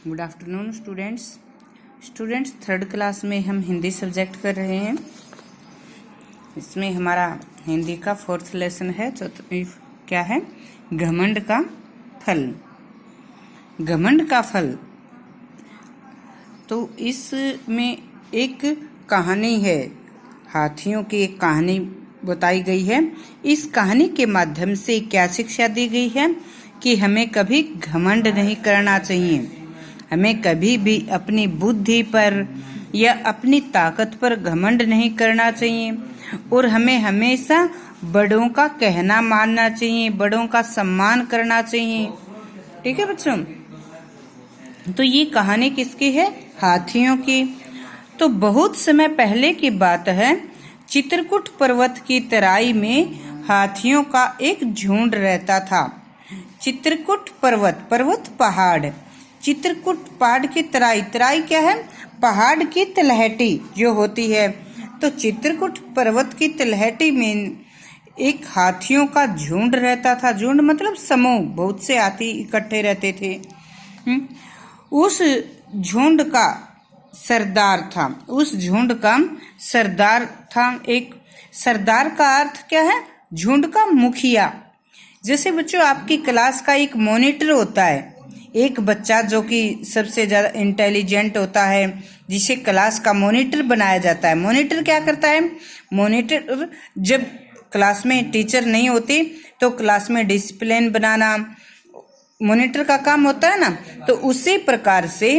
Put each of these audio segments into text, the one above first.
Good afternoon students third class में हम Hindi subject कर रहे हैं। इसमें हमारा हिंदी का फोर्थ लेसन है। तो क्या है? घमंड का फल। घमंड का फल। तो इसमें एक कहानी है, हाथियों की एक कहानी बताई गई है। इस कहानी के माध्यम से क्या शिक्षा दी गई है कि हमें कभी घमंड नहीं करना चाहिए। हमें कभी भी अपनी बुद्धि पर या अपनी ताकत पर घमंड नहीं करना चाहिए और हमें हमेशा बड़ों का कहना मानना चाहिए, बड़ों का सम्मान करना चाहिए। ठीक है बच्चों? तो ये कहानी किसकी है? हाथियों की। तो बहुत समय पहले की बात है। चित्रकूट पर्वत की तराई में हाथियों का एक झुंड रहता था। चित्रकूट पर्वत पहाड़। चित्रकूट पहाड़ की तराई क्या है? पहाड़ की तलहटी जो होती है। तो चित्रकूट पर्वत की तलहटी में एक हाथियों का झुंड रहता था। झुंड मतलब समूह, बहुत से हाथी इकट्ठे रहते थे। उस झुंड का सरदार था। उस झुंड का सरदार था। एक सरदार का अर्थ क्या है? झुंड का मुखिया। जैसे बच्चों आपकी क्लास का एक मॉनिटर होता है, एक बच्चा जो कि सबसे ज्यादा इंटेलिजेंट होता है, जिसे क्लास का मॉनिटर बनाया जाता है। मॉनिटर क्या करता है? मॉनिटर जब क्लास में टीचर नहीं होती तो क्लास में डिसिप्लिन बनाना मॉनिटर का काम होता है ना। तो उसी प्रकार से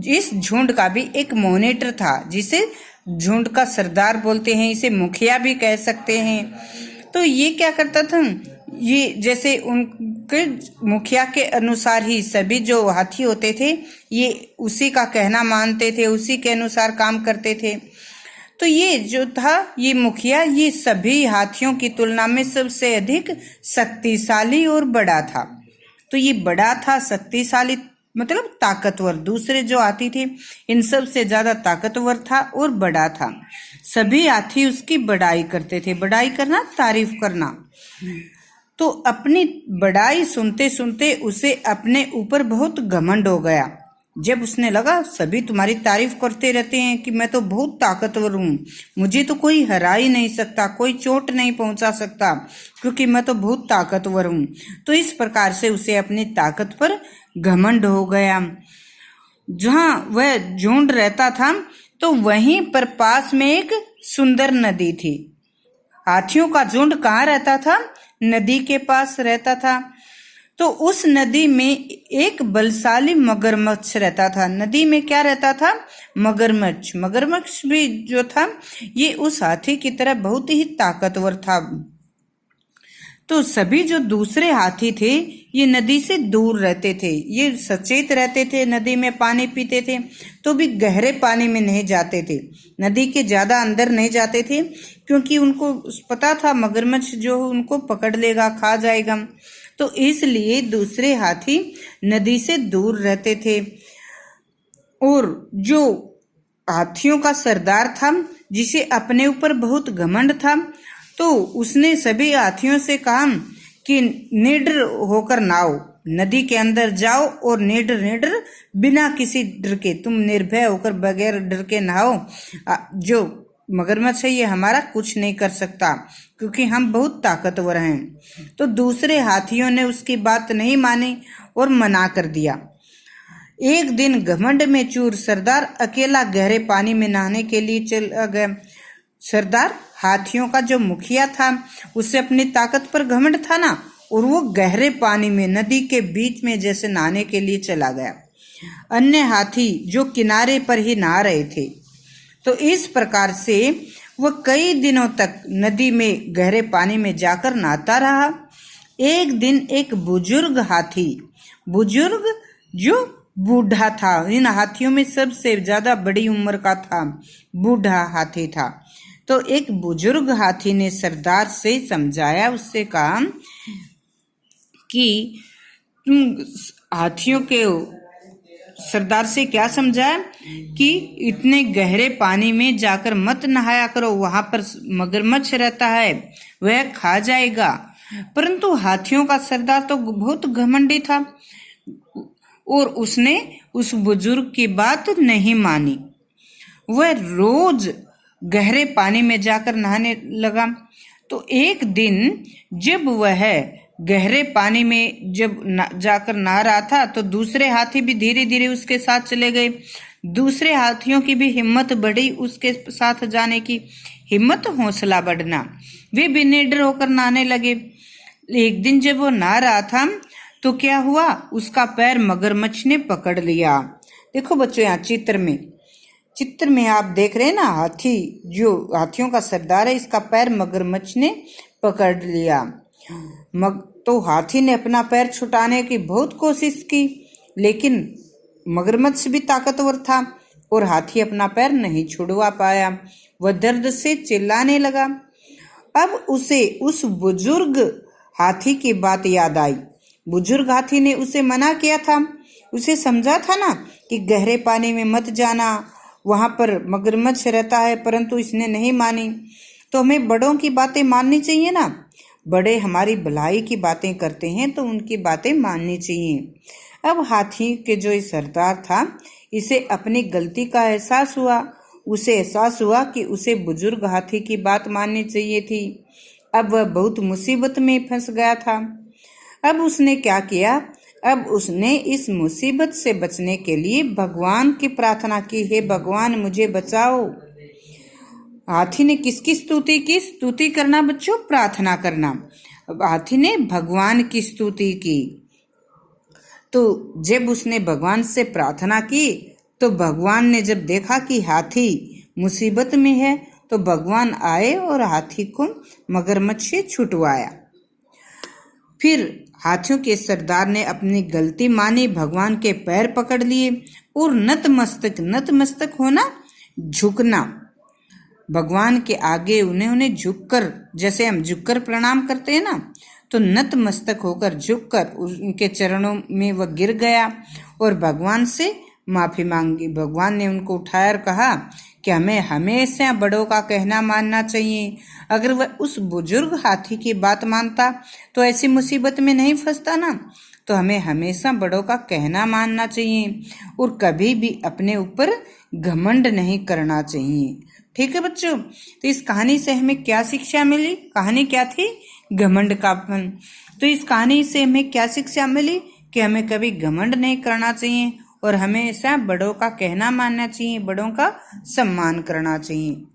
इस झुंड का भी एक मॉनिटर था, जिसे झुंड का सरदार बोलते हैं, इसे मुखिया भी कह सकते हैं। तो ये क्या करता था? ये जैसे उनके मुखिया के अनुसार ही सभी जो हाथी होते थे ये उसी का कहना मानते थे, उसी के अनुसार काम करते थे। तो ये जो था, ये मुखिया, ये सभी हाथियों की तुलना में सबसे अधिक शक्तिशाली और बड़ा था। तो ये बड़ा था, शक्तिशाली मतलब ताकतवर। दूसरे जो हाथी थे इन सब से ज्यादा ताकतवर था और बड़ा था। सभी हाथी उसकी बड़ाई करते थे। बड़ाई करना, तारीफ करना। तो अपनी बड़ाई सुनते सुनते उसे अपने ऊपर बहुत घमंड हो गया। जब उसने लगा सभी तुम्हारी तारीफ करते रहते हैं कि मैं तो बहुत ताकतवर हूँ, मुझे तो कोई हरा ही नहीं सकता, कोई चोट नहीं पहुंचा सकता, क्योंकि मैं तो बहुत ताकतवर हूँ। तो इस प्रकार से उसे अपनी ताकत पर घमंड हो गया। जहाँ वह झुंड रहता था तो वहीं पर पास में एक सुंदर नदी थी। हाथियों का झुंड कहाँ रहता था? नदी के पास रहता था। तो उस नदी में एक बलशाली मगरमच्छ रहता था। नदी में क्या रहता था? मगरमच्छ। मगरमच्छ भी जो था ये उस हाथी की तरह बहुत ही ताकतवर था। तो सभी जो दूसरे हाथी थे ये नदी से दूर रहते थे। ये सचेत रहते थे, नदी में पानी पीते थे तो भी गहरे पानी में नहीं जाते थे, नदी के ज्यादा अंदर नहीं जाते थे, क्योंकि उनको पता था मगरमच्छ जो उनको पकड़ लेगा, खा जाएगा। तो इसलिए दूसरे हाथी नदी से दूर रहते थे। और जो हाथियों का सरदार था, जिसे अपने ऊपर बहुत घमंड था, तो उसने सभी हाथियों से कहा कि निडर होकर नहाओ, नदी के अंदर जाओ और निडर बिना किसी डर के, तुम निर्भय होकर बगैर डर के नहाओ। जो मगरमच्छ है ये हमारा कुछ नहीं कर सकता, क्योंकि हम बहुत ताकतवर हैं। तो दूसरे हाथियों ने उसकी बात नहीं मानी और मना कर दिया। एक दिन घमंड में चूर सरदार अकेला गहरे पानी में नहाने के लिए चला गया। सरदार हाथियों का जो मुखिया था उसे अपनी ताकत पर घमंड था ना, और वो गहरे पानी में नदी के बीच में जैसे नहाने के लिए चला गया। अन्य हाथी जो किनारे पर ही नहा रहे थे। तो इस प्रकार से वह कई दिनों तक नदी में गहरे पानी में जाकर नहाता रहा। एक दिन एक बुजुर्ग हाथी, बुजुर्ग जो बूढ़ा था, इन हाथियों में सबसे ज्यादा बड़ी उम्र का था, बूढ़ा हाथी था। तो एक बुजुर्ग हाथी ने सरदार से समझाया, उससे कहा कि तुम हाथियों के सरदार से क्या समझाया कि इतने गहरे पानी में जाकर मत नहाया करो, वहां पर मगरमच्छ रहता है, वह खा जाएगा। परंतु हाथियों का सरदार तो बहुत घमंडी था। और उसने उस बुजुर्ग की बात नहीं मानी। वह रोज गहरे पानी में जाकर नहाने लगा। तो एक दिन जब वह गहरे पानी में जाकर नहा रहा था तो दूसरे हाथी भी धीरे धीरे उसके साथ चले गए। दूसरे हाथियों की भी हिम्मत बढ़ी, उसके साथ जाने की हिम्मत, हौसला बढ़ना। वे भी निडर होकर नहाने लगे। एक दिन जब वो नहा रहा था तो क्या हुआ, उसका पैर मगरमच्छ ने पकड़ लिया। देखो बच्चों, यहाँ चित्र में आप देख रहे हैं ना, हाथी जो हाथियों का सरदार है, इसका पैर मगरमच्छ ने पकड़ लिया। तो हाथी ने अपना पैर छुटाने की बहुत कोशिश की, लेकिन मगरमच्छ भी ताकतवर था और हाथी अपना पैर नहीं छुड़वा पाया। वह दर्द से चिल्लाने लगा। अब उसे उस बुजुर्ग हाथी की बात याद आई। बुजुर्ग हाथी ने उसे मना किया था, उसे समझा था ना कि गहरे पानी में मत जाना, वहां पर मगरमच्छ रहता है, परंतु इसने नहीं मानी। तो हमें बड़ों की बातें माननी चाहिए ना। बड़े हमारी भलाई की बातें करते हैं तो उनकी बातें माननी चाहिए। अब हाथी के जो सरदार था, इसे अपनी गलती का एहसास हुआ। उसे एहसास हुआ कि उसे बुजुर्ग हाथी की बात माननी चाहिए थी। अब वह बहुत मुसीबत में फंस गया था। अब उसने क्या किया, अब उसने इस मुसीबत से बचने के लिए भगवान की प्रार्थना की, हे भगवान मुझे बचाओ। हाथी ने किसकी स्तुति की? स्तुति करना बच्चों, प्रार्थना करना। हाथी ने भगवान की स्तुति की। तो जब उसने भगवान से प्रार्थना की तो भगवान ने जब देखा कि हाथी मुसीबत में है तो भगवान आए और हाथी को मगरमच्छ से छुटवाया। फिर हाथियों के सरदार ने अपनी गलती मानी, भगवान के पैर पकड़ लिए और नतमस्तक होना, झुकना, भगवान के आगे उन्हें झुककर, जैसे हम झुककर प्रणाम करते हैं ना, तो नतमस्तक होकर झुककर उनके चरणों में वह गिर गया और भगवान से माफी मांगी। भगवान ने उनको उठाया और कहा कि हमें हमेशा बड़ों का कहना मानना चाहिए। अगर वह उस बुजुर्ग हाथी की बात मानता तो ऐसी मुसीबत में नहीं फंसता ना। तो हमें हमेशा बड़ों का कहना मानना चाहिए और कभी भी अपने ऊपर घमंड नहीं करना चाहिए। ठीक है बच्चों, तो इस कहानी से हमें क्या शिक्षा मिली? कहानी क्या थी? घमंड का फल। तो इस कहानी से हमें क्या शिक्षा मिली कि हमें कभी घमंड नहीं करना चाहिए और हमेशा बड़ों का कहना मानना चाहिए, बड़ों का सम्मान करना चाहिए।